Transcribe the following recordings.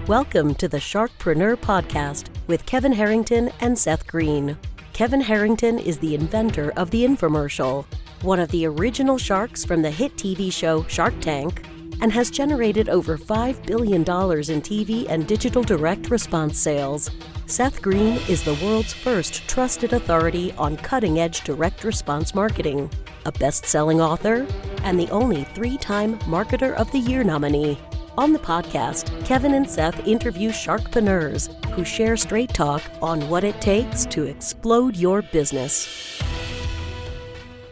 Welcome to the Sharkpreneur podcast with Kevin Harrington and Seth Greene. Kevin Harrington is the inventor of the infomercial, one of the original sharks from the hit TV show Shark Tank, and has generated over $5 billion in TV and digital direct response sales. Seth Greene is the world's first trusted authority on cutting-edge direct response marketing, a best-selling author, and the only 3-time Marketer of the Year nominee. On the podcast, Kevin and Seth interview sharkpreneurs who share straight talk on what it takes to explode your business.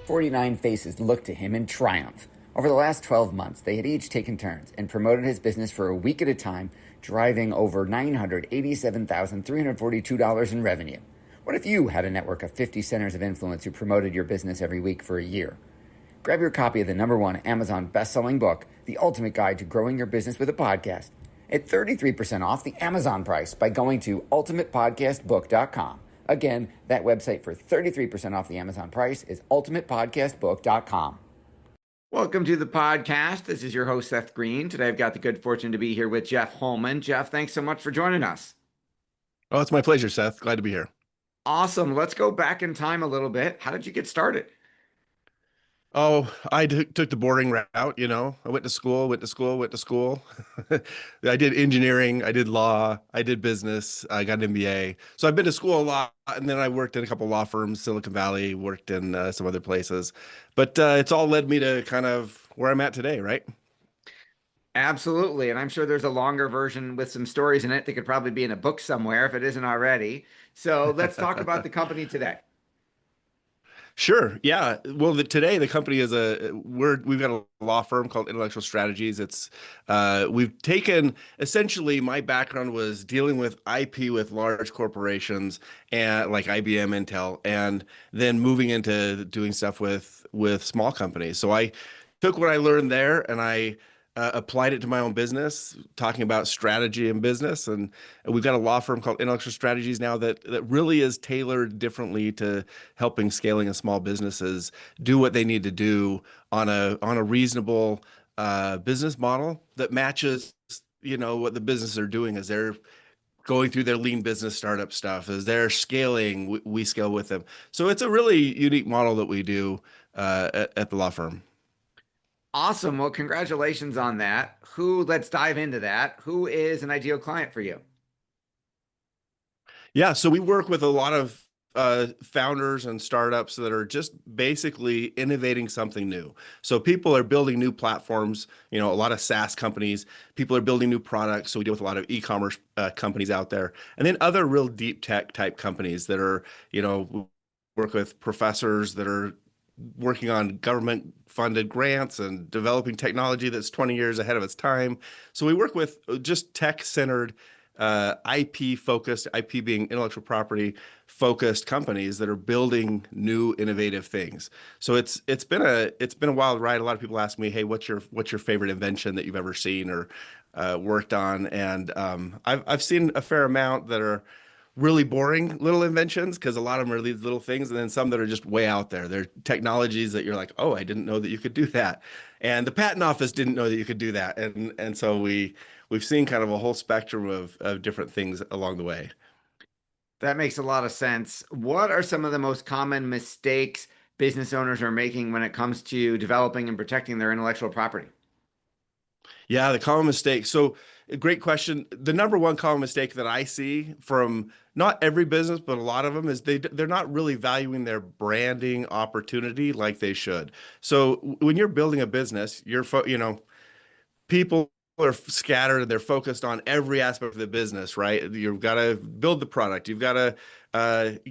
49 faces looked to him in triumph. Over the last 12 months, they had each taken turns and promoted his business for a week at a time, driving over $987,342 in revenue. What if you had a network of 50 centers of influence who promoted your business every week for a year? Grab your copy of the #1 Amazon best-selling book, The Ultimate Guide to Growing Your Business with a Podcast, at 33% off the Amazon price by going to ultimatepodcastbook.com. Again, that website for 33% off the Amazon price is ultimatepodcastbook.com. Welcome to the podcast. This is your host, Seth Greene. Today, I've got the good fortune to be here with Jeff Holman. Jeff, thanks so much for joining us. Oh, it's my pleasure, Seth. Glad to be here. Awesome. Let's go back in time a little bit. How did you get started? Oh, I took the boring route, I went to school. I did engineering, I did law, I did business, I got an MBA. So I've been to school a lot, and then I worked in a couple of law firms, Silicon Valley, worked in some other places. But it's all led me to kind of where I'm at today, right? Absolutely. And I'm sure there's a longer version with some stories in it that could probably be in a book somewhere if it isn't already. So let's talk about the company today. Sure. Yeah. Well, today the company is we've got a law firm called Intellectual Strategies. We've taken, essentially, my background was dealing with IP with large corporations and like IBM, Intel, and then moving into doing stuff with small companies. So I took what I learned there and I applied it to my own business, talking about strategy and business. And we've got a law firm called Intellectual Strategies now that really is tailored differently to helping scaling and small businesses do what they need to do on a reasonable business model that matches, what the businesses are doing as they're going through their lean business startup stuff. As they're scaling, we scale with them. So it's a really unique model that we do at the law firm. Awesome. Well, congratulations on that. Let's dive into that. Who is an ideal client for you? Yeah, so we work with a lot of founders and startups that are just basically innovating something new. So people are building new platforms, a lot of SaaS companies, people are building new products. So we deal with a lot of e-commerce companies out there. And then other real deep tech type companies that are, work with professors that are working on government funded grants and developing technology that's 20 years ahead of its time. So we work with just tech centered, IP focused, IP being intellectual property focused companies that are building new innovative things. So it's been a wild ride. A lot of people ask me, hey, what's your favorite invention that you've ever seen or worked on? And I've seen a fair amount that are really boring little inventions, because a lot of them are these little things, and then some that are just way out there. They're technologies that you're like, oh, I didn't know that you could do that. And the patent office didn't know that you could do that. And so we've seen kind of a whole spectrum of different things along the way. That makes a lot of sense. What are some of the most common mistakes business owners are making when it comes to developing and protecting their intellectual property? Yeah, the common mistake. So great question. The #1 common mistake that I see from not every business, but a lot of them, is they're not really valuing their branding opportunity like they should. So when you're building a business, people are scattered and they're focused on every aspect of the business, right? You've got to build the product. You've got to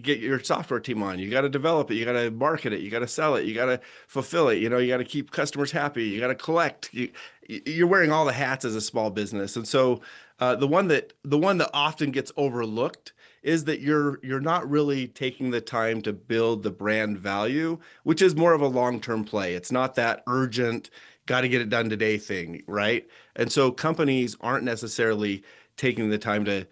get your software team on. You got to develop it. You got to market it. You got to sell it. You got to fulfill it. You got to keep customers happy. You got to collect. You're wearing all the hats as a small business. And so the one that often gets overlooked is that you're not really taking the time to build the brand value, which is more of a long-term play. It's not that urgent, got to get it done today thing, right? And so companies aren't necessarily taking the time to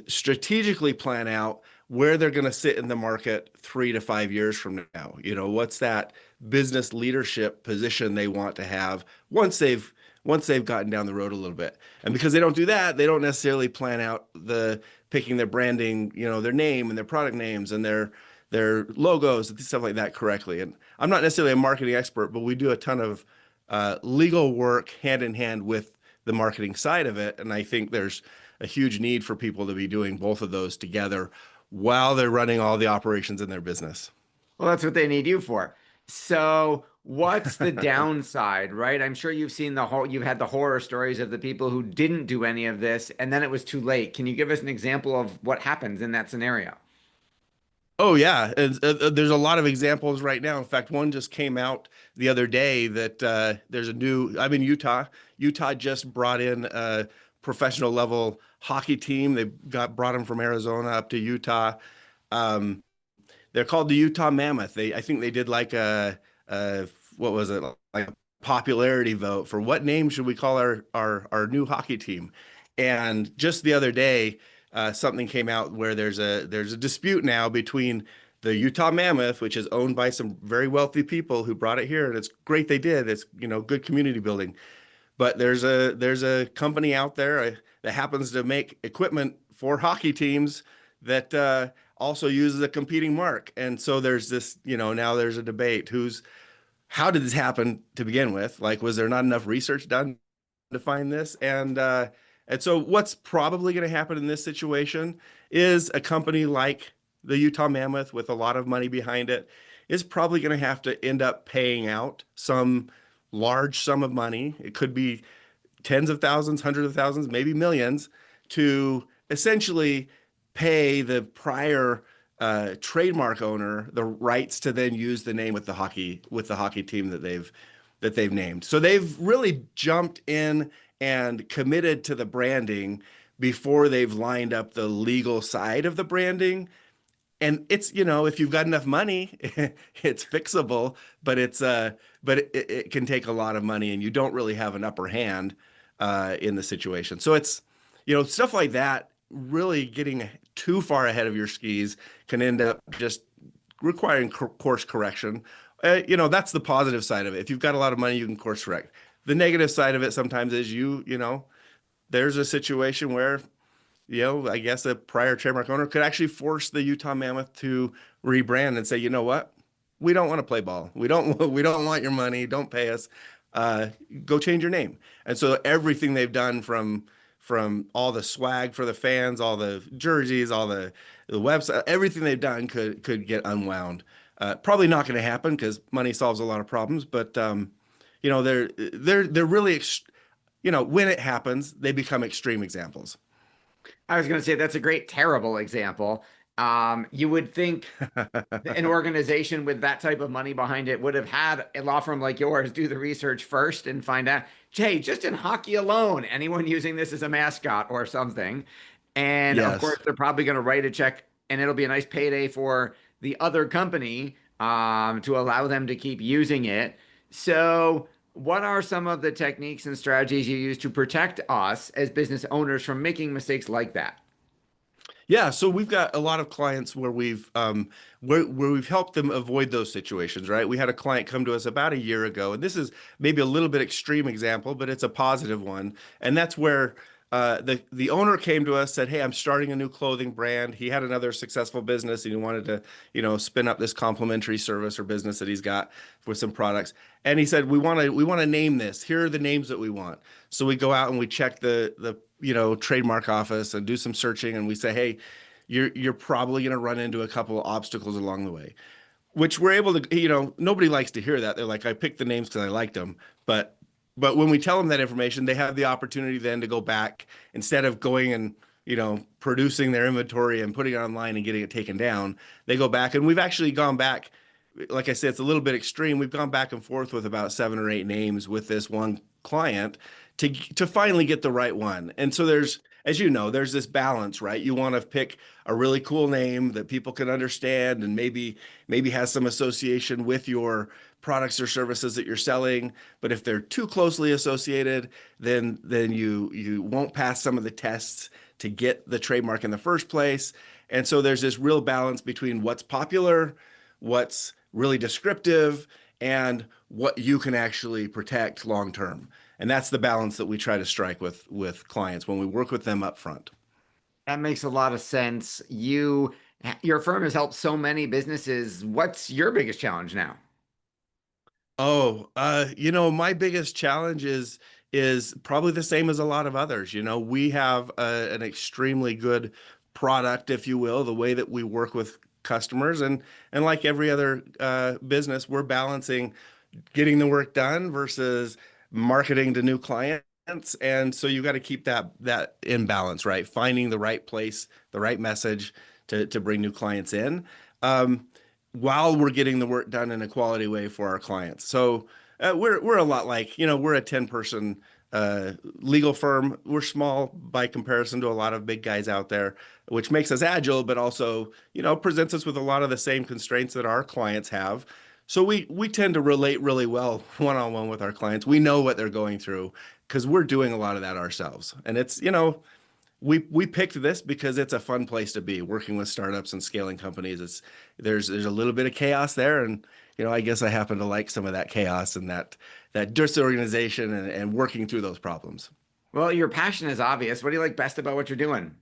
strategically plan out where they're going to sit in the market 3 to 5 years from now. What's that business leadership position they want to have once they've once they've gotten down the road a little bit. And because they don't do that, they don't necessarily plan out the picking their branding, their name and their product names and their logos and stuff like that correctly. And I'm not necessarily a marketing expert, but we do a ton of legal work hand in hand with the marketing side of it. And I think there's a huge need for people to be doing both of those together while they're running all the operations in their business. Well, that's what they need you for. So what's the downside, right? I'm sure you've had the horror stories of the people who didn't do any of this and then it was too late. Can you give us an example of what happens in that scenario? Oh yeah, there's a lot of examples right now. In fact, one just came out the other day that I'm in Utah. Utah just brought in a professional level hockey team. They brought them from Arizona up to Utah. They're called the Utah Mammoth. I think they did like what was it, like a popularity vote for what name should we call our new hockey team. And just the other day, something came out where there's a dispute now between the Utah Mammoth, which is owned by some very wealthy people who brought it here, and it's great they did. It's good community building. But there's a company out there that happens to make equipment for hockey teams that also uses a competing mark. And so there's this, now there's a debate how did this happen to begin with? Like, was there not enough research done to find this? And so what's probably going to happen in this situation is a company like the Utah Mammoth with a lot of money behind it is probably going to have to end up paying out some large sum of money. It could be tens of thousands, hundreds of thousands, maybe millions, to essentially pay the prior trademark owner the rights to then use the name with the hockey team that they've named. So they've really jumped in and committed to the branding before they've lined up the legal side of the branding. And it's, if you've got enough money, it's fixable, but it can take a lot of money and you don't really have an upper hand in the situation. So it's, stuff like that, really getting too far ahead of your skis can end up just requiring course correction. That's the positive side of it. If you've got a lot of money, you can course correct. The negative side of it sometimes is there's a situation where, I guess a prior trademark owner could actually force the Utah Mammoth to rebrand and say, you know what, we don't want to play ball. We don't want your money. Don't pay us. Go change your name. And so everything they've done from all the swag for the fans, all the jerseys, all the website, everything they've done could get unwound. Probably not going to happen because money solves a lot of problems, but they're really, when it happens, they become extreme examples. I was going to say that's a great terrible example. You would think an organization with that type of money behind it would have had a law firm like yours do the research first and find out, hey, just in hockey alone, anyone using this as a mascot or something. And Yes. Of course, they're probably going to write a check and it'll be a nice payday for the other company to allow them to keep using it. So what are some of the techniques and strategies you use to protect us as business owners from making mistakes like that? Yeah, so we've got a lot of clients where we've helped them avoid those situations, right? We had a client come to us about a year ago, and this is maybe a little bit extreme example, but it's a positive one. And that's where the owner came to us, said, "Hey, I'm starting a new clothing brand." He had another successful business, and he wanted to, spin up this complimentary service or business that he's got with some products. And he said, "We want to name this. Here are the names that we want." So we go out and we check the trademark office and do some searching, and we say, "Hey, you're probably going to run into a couple of obstacles along the way," which we're able to, nobody likes to hear that. They're like, "I picked the names because I liked them," but when we tell them that information, they have the opportunity then to go back instead of going and producing their inventory and putting it online and getting it taken down. They go back, and we've actually gone back. Like I said, it's a little bit extreme. We've gone back and forth with about 7 or 8 names with this one client to finally get the right one. And so there's this balance, right? You want to pick a really cool name that people can understand and maybe has some association with your products or services that you're selling. But if they're too closely associated, then you won't pass some of the tests to get the trademark in the first place. And so there's this real balance between what's popular, what's really descriptive, and what you can actually protect long term. And that's the balance that we try to strike with clients when we work with them up front. That makes a lot of sense. Your firm has helped so many businesses. What's your biggest challenge now? Oh, my biggest challenge is probably the same as a lot of others. We have an extremely good product, if you will, the way that we work with customers, and like every other business, we're balancing getting the work done versus marketing to new clients. And so you got to keep that in balance, right? Finding the right place, the right message to bring new clients in, while we're getting the work done in a quality way for our clients. So we're a lot like, we're a 10-person legal firm. We're small by comparison to a lot of big guys out there, which makes us agile, but also, presents us with a lot of the same constraints that our clients have. So we tend to relate really well one-on-one with our clients. We know what they're going through because we're doing a lot of that ourselves. And it's, we picked this because it's a fun place to be, working with startups and scaling companies. There's a little bit of chaos there, and I guess I happen to like some of that chaos and that disorganization and working through those problems. Well, your passion is obvious. What do you like best about what you're doing?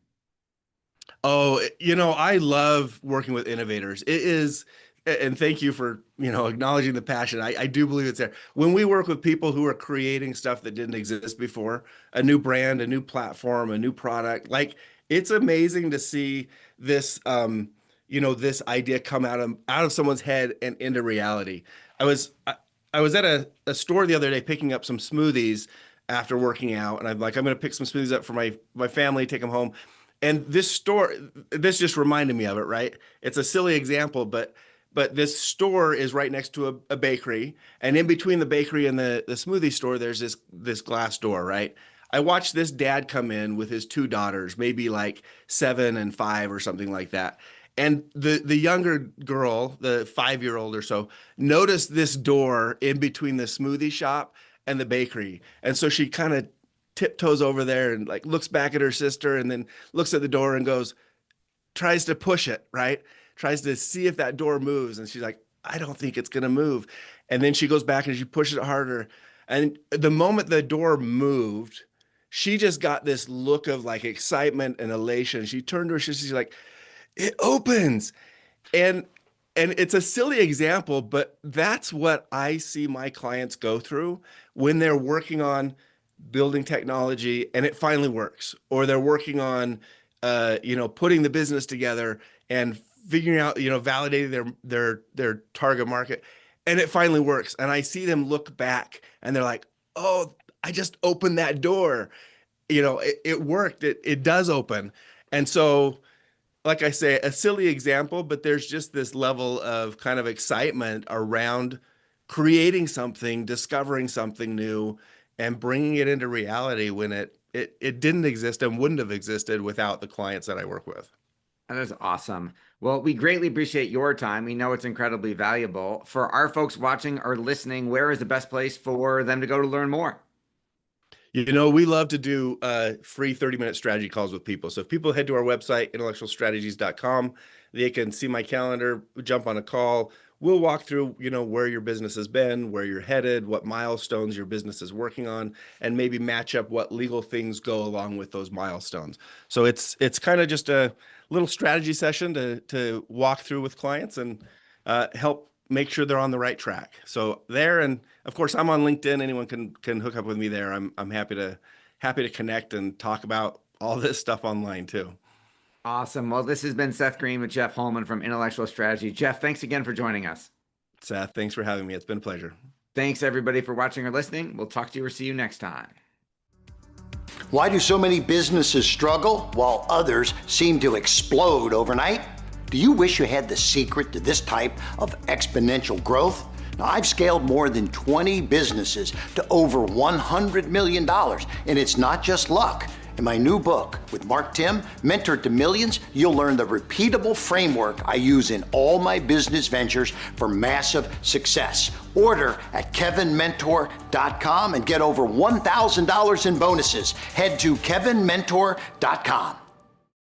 Oh, I love working with innovators. It is, and thank you for, acknowledging the passion. I do believe it's there. When we work with people who are creating stuff that didn't exist before, a new brand, a new platform, a new product, like, it's amazing to see this, this idea come out of someone's head and into reality. I was at a store the other day picking up some smoothies after working out, and I'm like, I'm going to pick some smoothies up for my family, take them home. And this just reminded me of it, right? It's a silly example, but this store is right next to a bakery, and in between the bakery and the smoothie store, there's this glass door, right? I watched this dad come in with his two daughters, maybe like 7 and 5 or something like that. And the younger girl, the 5-year-old or so, noticed this door in between the smoothie shop and the bakery. And so she kind of tiptoes over there and like looks back at her sister and then looks at the door and tries to push it, right? Tries to see if that door moves. And she's like, I don't think it's going to move. And then she goes back and she pushes it harder. And the moment the door moved, she just got this look of like excitement and elation. She turned to her sister, she's like, it opens. And it's a silly example, but that's what I see my clients go through when they're working on building technology and it finally works, or they're working on, putting the business together and figuring out, validating their target market, and it finally works. And I see them look back and they're like, oh, I just opened that door. It worked. It does open. And so, like I say, a silly example, but there's just this level of kind of excitement around creating something, discovering something new, and bringing it into reality when it didn't exist and wouldn't have existed without the clients that I work with. That is awesome. Well, we greatly appreciate your time. We know it's incredibly valuable. For our folks watching or listening, where is the best place for them to go to learn more? We love to do free 30-minute strategy calls with people. So if people head to our website, intellectualstrategies.com, they can see my calendar, jump on a call. We'll walk through, where your business has been, where you're headed, what milestones your business is working on, and maybe match up what legal things go along with those milestones. So it's kind of just a little strategy session to walk through with clients and help make sure they're on the right track. So there, and of course, I'm on LinkedIn. Anyone can hook up with me there. I'm happy to connect and talk about all this stuff online too. Awesome. Well, this has been Seth Greene with Jeff Holman from Intellectual Strategy. Jeff, thanks again for joining us. Seth, thanks for having me. It's been a pleasure. Thanks everybody for watching or listening. We'll talk to you or see you next time. Why do so many businesses struggle while others seem to explode overnight? Do you wish you had the secret to this type of exponential growth? Now, I've scaled more than 20 businesses to over $100 million, and it's not just luck. In my new book with Mark Tim, Mentor to Millions, you'll learn the repeatable framework I use in all my business ventures for massive success. Order at kevinmentor.com and get over $1,000 in bonuses. Head to kevinmentor.com.